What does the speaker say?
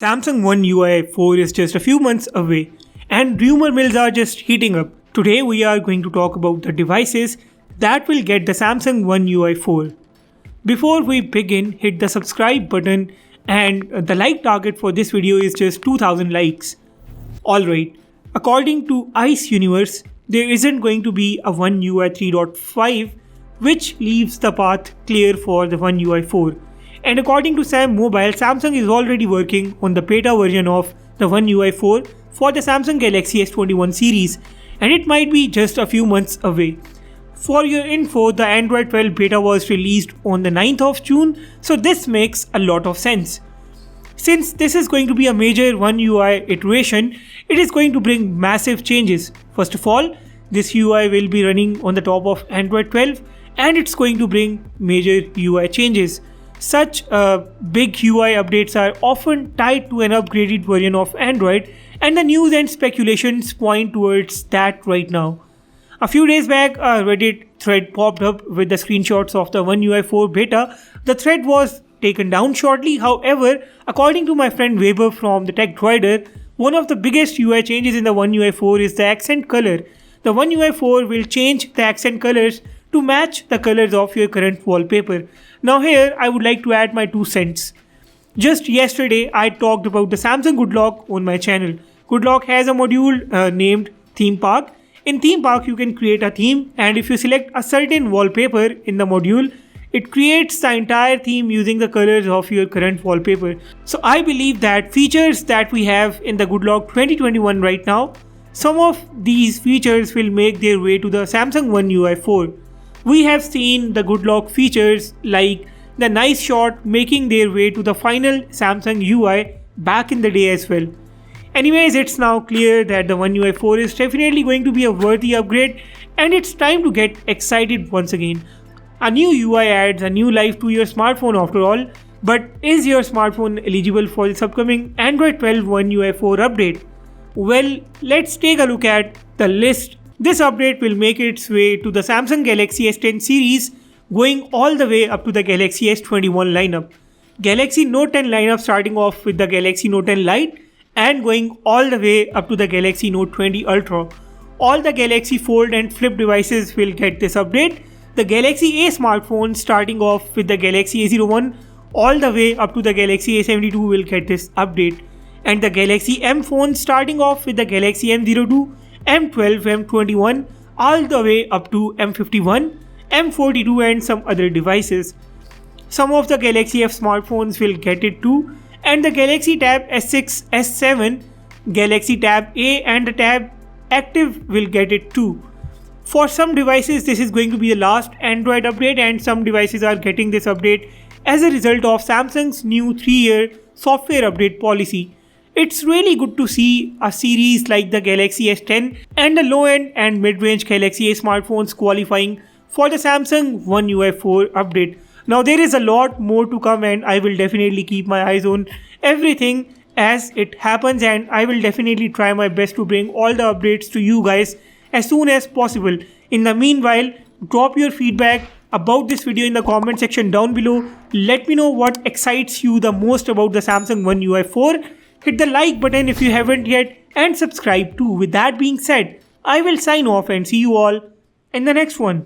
Samsung One UI 4 is just a few months away, and rumor mills are just heating up. Today we are going to talk about the devices that will get the Samsung One UI 4. Before we begin, hit the subscribe button, and the like target for this video is just 2000 likes. Alright, according to ICE Universe, there isn't going to be a One UI 3.5, which leaves the path clear for the One UI 4. And according to Sam Mobile, Samsung is already working on the beta version of the One UI 4 for the Samsung Galaxy S21 series, and it might be just a few months away. For your info, the Android 12 beta was released on the 9th of June, so this makes a lot of sense. Since this is going to be a major One UI iteration, it is going to bring massive changes. First of all, this UI will be running on the top of Android 12, and it's going to bring major UI changes. Such big UI updates are often tied to an upgraded version of Android, and the news and speculations point towards that right now. A few days back, a Reddit thread popped up with the screenshots of the One UI 4 beta. The thread was taken down shortly. However, according to my friend Weber from the Tech Droider, one of the biggest UI changes in the One UI 4 is the accent color. The One UI 4 will change the accent colors to match the colors of your current wallpaper. Now here, I would like to add my 2 cents. Just yesterday, I talked about the Samsung Good Lock on my channel. Good Lock has a module named Theme Park. In Theme Park, you can create a theme, and if you select a certain wallpaper in the module, it creates the entire theme using the colors of your current wallpaper. So I believe that features that we have in the Good Lock 2021 right now, some of these features will make their way to the Samsung One UI 4. We have seen the Good Lock features like the nice shot making their way to the final Samsung UI back in the day as well. Anyways, it's now clear that the One UI 4 is definitely going to be a worthy upgrade, and it's time to get excited once again. A new UI adds a new life to your smartphone after all, but is your smartphone eligible for this upcoming Android 12 One UI 4 update? Well, let's take a look at the list. This update will make its way to the Samsung Galaxy S10 series, going all the way up to the Galaxy S21 lineup. Galaxy Note 10 lineup starting off with the Galaxy Note 10 Lite and going all the way up to the Galaxy Note 20 Ultra. All the Galaxy Fold and Flip devices will get this update. The Galaxy A smartphone starting off with the Galaxy A01 all the way up to the Galaxy A72 will get this update. And the Galaxy M phone starting off with the Galaxy M02, M12, M21 all the way up to M51, M42 and some other devices. Some of the Galaxy F smartphones will get it too, and the Galaxy Tab S6, S7, Galaxy Tab A and the Tab Active will get it too. For some devices this is going to be the last Android update, and some devices are getting this update as a result of Samsung's new 3-year software update policy. It's really good to see a series like the Galaxy S10 and the low-end and mid-range Galaxy A smartphones qualifying for the Samsung One UI 4 update. Now there is a lot more to come, and I will definitely keep my eyes on everything as it happens, and I will definitely try my best to bring all the updates to you guys as soon as possible. In the meanwhile, drop your feedback about this video in the comment section down below. Let me know what excites you the most about the Samsung One UI 4. Hit the like button if you haven't yet, and subscribe too. With that being said, I will sign off and see you all in the next one.